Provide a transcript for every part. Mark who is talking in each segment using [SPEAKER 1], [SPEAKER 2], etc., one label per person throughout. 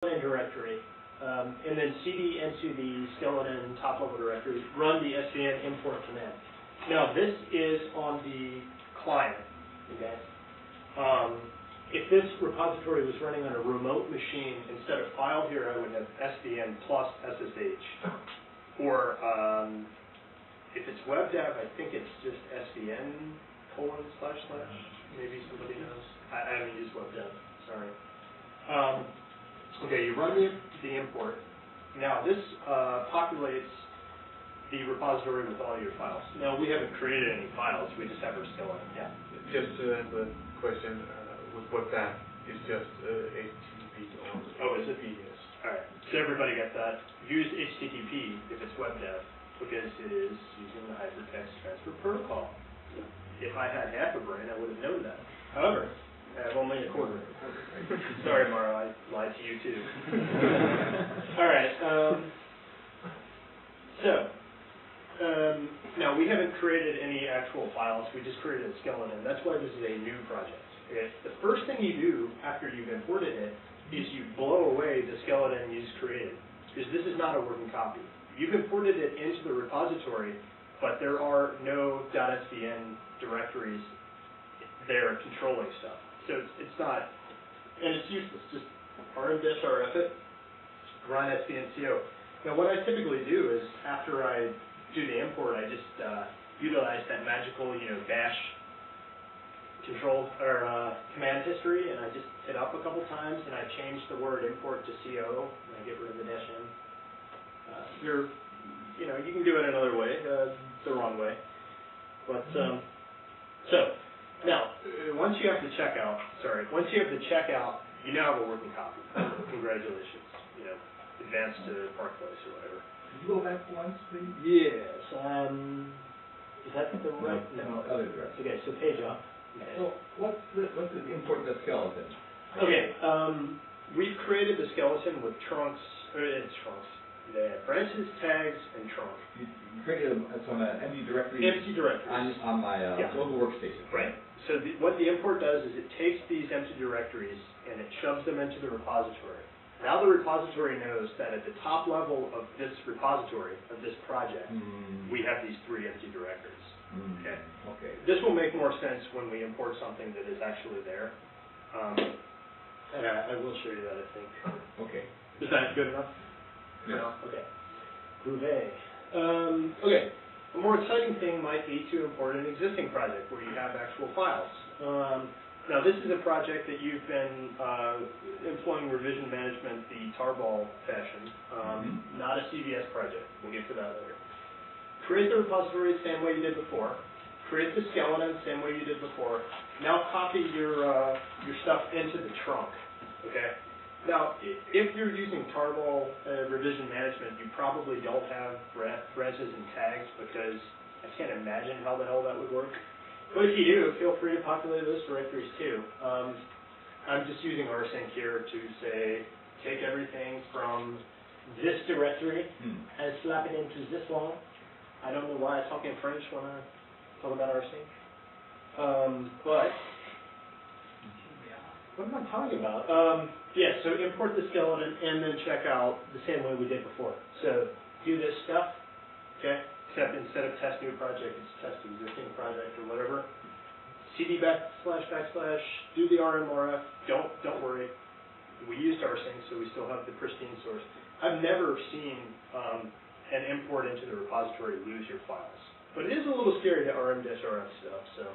[SPEAKER 1] directory, and then cd into the skeleton top-level directory, run the svn import command. Now, this is on the client, okay? If this repository was running on a remote machine, instead of file here, I would have svn plus ssh. Or if it's web dev, I think it's just svn : / maybe somebody knows. I haven't used web dev, sorry. Okay, you run the import. Now this populates the repository with all your files. Now we haven't created any files, we just have our skeleton. Yeah.
[SPEAKER 2] Just the question with WebDAV is just HTTP or
[SPEAKER 1] oh, is it? Yes. All right. So everybody got that. Use HTTP if it's WebDAV because it is using the Hypertext Transfer Protocol. If I had half a brain, I would have known that. However, I have only a quarter. Sorry, Mara, I lied to you too. All right. Now we haven't created any actual files. We just created a skeleton. That's why this is a new project. Okay? The first thing you do after you've imported it is you blow away the skeleton you just created, because this is not a working copy. You've imported it into the repository, but there are no .svn directories there controlling stuff. So it's not, and it's useless. Just rm-rf it, run svnco. Now what I typically do is after I do the import, I just utilize that magical, bash control or command history, and I just hit up a couple times, and I change the word import to co, and I get rid of the -n. You can do it another way, the wrong way, but so. Now, once you have the checkout, you now have a working copy. Congratulations. Advance to Park Place or whatever.
[SPEAKER 3] Can you go back once, please?
[SPEAKER 1] Yes. Is that the right?
[SPEAKER 3] No, other direction.
[SPEAKER 1] Okay, so page up. Okay.
[SPEAKER 3] So what's the import the skeleton?
[SPEAKER 1] Okay. We've created the skeleton with trunks. Yeah, branches, tags, and trunk.
[SPEAKER 3] You created some empty directory.
[SPEAKER 1] Empty directories
[SPEAKER 3] on my local workstation.
[SPEAKER 1] Right. So what the import does is it takes these empty directories and it shoves them into the repository. Now the repository knows that at the top level of this repository, of this project, we have these 3 empty directories. Okay.
[SPEAKER 3] Okay.
[SPEAKER 1] This will make more sense when we import something that is actually there. And I will show you that, I think.
[SPEAKER 3] Okay.
[SPEAKER 1] Is that good enough?
[SPEAKER 3] Yes.
[SPEAKER 1] No? Okay. Groovy. Okay. A more exciting thing might be to import an existing project where you have actual files. Now, this is a project that you've been employing revision management the tarball fashion, not a CVS project. We'll get to that later. Create the repository the same way you did before. Create the skeleton the same way you did before. Now copy your stuff into the trunk. Okay. Now, if you're using tarball revision management, you probably don't have branches and tags because I can't imagine how the hell that would work. But if you do, feel free to populate those directories too. I'm just using rsync here to say, take everything from this directory and slap it into this one. I don't know why I talk in French when I talk about rsync. But what am I talking about? Yeah, so import the skeleton and then check out the same way we did before. So do this stuff, okay? Except instead of test new project, it's test existing project or whatever. cd //, do the rmrf. Don't worry. We used rsync, so we still have the pristine source. I've never seen an import into the repository lose your files. But it is a little scary to rm-rf stuff, so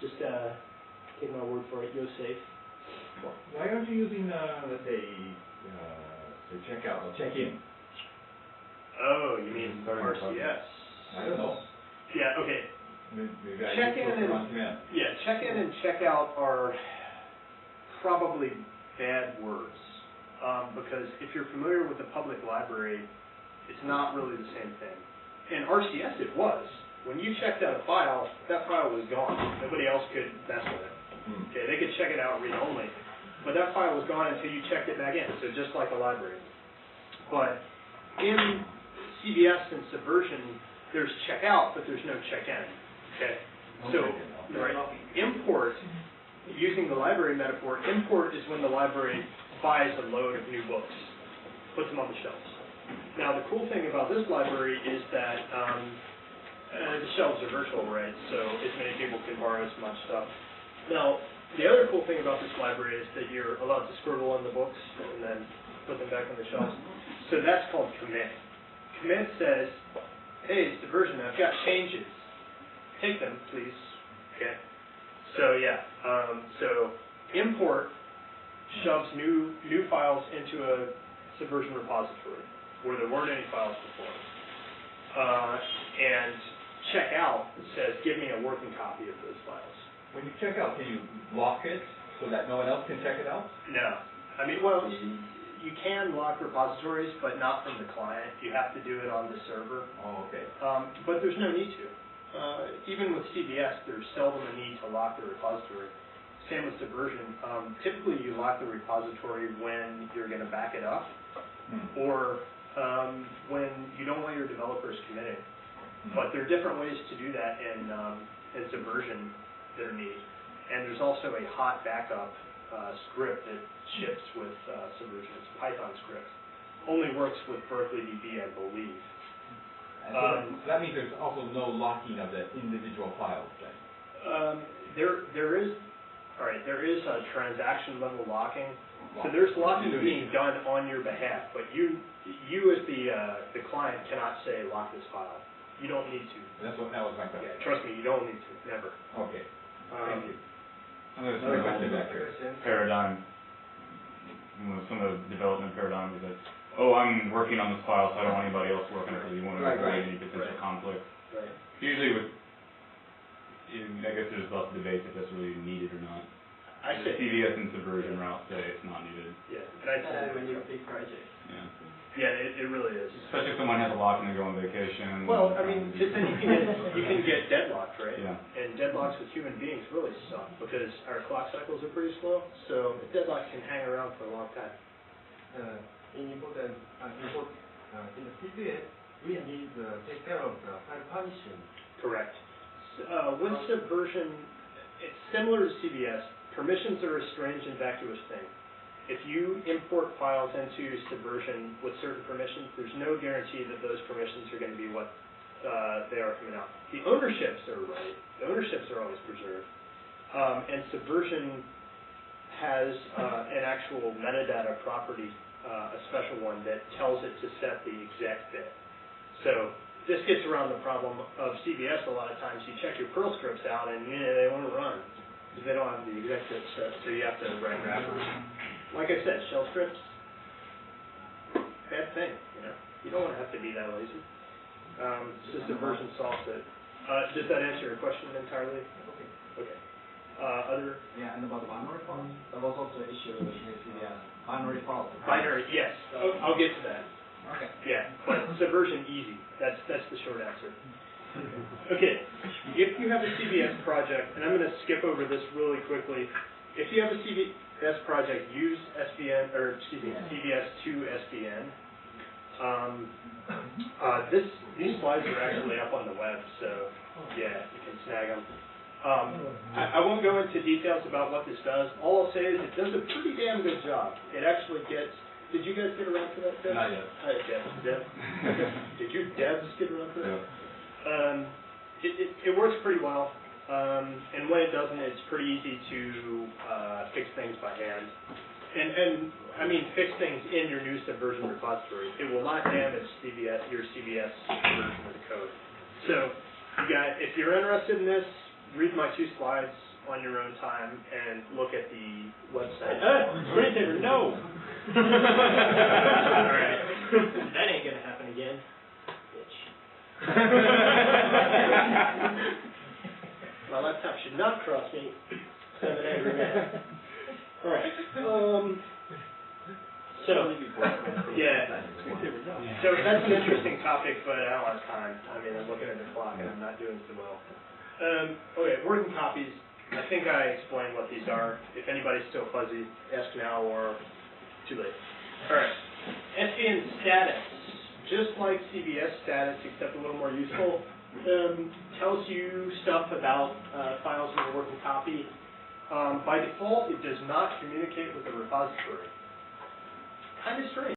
[SPEAKER 1] just take my word for it. Go safe.
[SPEAKER 3] Why aren't you using, let's say checkout or check-in?
[SPEAKER 1] Oh, you mean RCS?
[SPEAKER 3] I don't know.
[SPEAKER 1] Yeah. Okay.
[SPEAKER 3] Maybe I
[SPEAKER 1] check-in and checkout are probably bad words because if you're familiar with the public library, it's not really the same thing. In RCS, it was. When you checked out a file, that file was gone. Nobody else could mess with it. Okay, they could check it out read-only, but that file was gone until you checked it back in, so just like a library. But in CVS and Subversion, there's checkout, but there's no check-in. Okay, so import, using the library metaphor, import is when the library buys a load of new books, puts them on the shelves. Now, the cool thing about this library is that the shelves are virtual, right? So as many people can borrow as much stuff. Now, the other cool thing about this library is that you're allowed to scribble on the books and then put them back on the shelves. So that's called commit. Commit says, hey, Subversion, I've got changes. Take them, please. Okay. So yeah, so import shoves new files into a Subversion repository where there weren't any files before. And check out says, give me a working copy of those files.
[SPEAKER 3] When you check out, can you lock it so that no one else can check it out?
[SPEAKER 1] No. I mean, well, you can lock repositories, but not from the client. You have to do it on the server.
[SPEAKER 3] Oh, okay.
[SPEAKER 1] But there's no need to. Even with CBS, there's seldom a need to lock the repository. Same with Subversion. Typically, you lock the repository when you're going to back it up, or when you don't want your developers committing. But there are different ways to do that in Subversion that are neat. And there's also a hot backup script that ships with Subversion. It's a Python script. Only works with Berkeley DB, I believe.
[SPEAKER 3] So that means there's also no locking of the individual files then?
[SPEAKER 1] There is a transaction level locking. So there's locking being done on your behalf, but you as the client cannot say lock this file. You don't need to.
[SPEAKER 3] That was my question.
[SPEAKER 1] Yeah, trust me, you don't need to. Never.
[SPEAKER 3] Okay. Thank you.
[SPEAKER 4] Another paradigm, some of the development paradigm is that, oh, I'm working on this file, so I don't want anybody else working on it, because you want to avoid any potential conflict.
[SPEAKER 1] Right.
[SPEAKER 4] Usually with, I guess there's lots of debate if that's really needed or not.
[SPEAKER 1] I
[SPEAKER 4] The
[SPEAKER 1] say
[SPEAKER 4] CVS and Subversion route say it's not needed.
[SPEAKER 1] yeah, and I say
[SPEAKER 5] when you have big projects.
[SPEAKER 4] Yeah.
[SPEAKER 1] yeah, it really is.
[SPEAKER 4] Especially if someone has a lock and they go on vacation.
[SPEAKER 1] Well, I mean, just then you can get deadlocked, right?
[SPEAKER 4] Yeah.
[SPEAKER 1] And deadlocks with human beings really suck because our clock cycles are pretty slow, so deadlocks can hang around for a long time.
[SPEAKER 5] In the CBS, we need to take care of the file permission.
[SPEAKER 1] Correct. With Subversion, it's similar to CBS. Permissions are a strange and vacuous thing. If you import files into Subversion with certain permissions, there's no guarantee that those permissions are going to be what they are coming out. The ownerships are right. The ownerships are always preserved. And Subversion has an actual metadata property, a special one that tells it to set the exact bit. So this gets around the problem of CBS a lot of times. You check your Perl scripts out and they won't run because they don't have the exact bit set, so you have to write wrappers. Like I said, shell scripts, bad thing, You don't want to have to be that lazy. So Subversion solves it. Does that answer your question entirely?
[SPEAKER 5] Okay.
[SPEAKER 1] Okay. Other?
[SPEAKER 5] Yeah, and about the binary files, that was also an issue with CBS. Binary files.
[SPEAKER 1] Binary, yes. I'll get to that.
[SPEAKER 5] Okay.
[SPEAKER 1] Yeah, but Subversion easy. That's the short answer. Okay, if you have a CBS project, and I'm going to skip over this really quickly. If you have a CBS project, use CBS to SVN. These slides are actually up on the web, so yeah, you can snag them. I won't go into details about what this does. All I'll say is it does a pretty damn good job. It actually gets. Did you guys get around to that, Deb?
[SPEAKER 4] Not yet.
[SPEAKER 1] Deb? Did you Debs get around to that?
[SPEAKER 4] Yeah.
[SPEAKER 1] It works pretty well, and when it doesn't, it's pretty easy to fix things by hand. And I mean, fix things in your new Subversion repository. It will not damage your CBS version of the code. So, if you're interested in this, read my 2 slides on your own time and look at the website. Screensaver, no! All right. That ain't gonna happen again. Bitch. My laptop should not cross me. I'm an angry man. All right. So that's an interesting topic, but I don't have time. I mean, I'm looking at the clock and I'm not doing so well. Okay, working copies. I think I explained what these are. If anybody's still fuzzy, ask now or too late. All right. SVN status, just like CBS status, except a little more useful, tells you stuff about files in the working copy. By default, it does not communicate with the repository. kind of strange.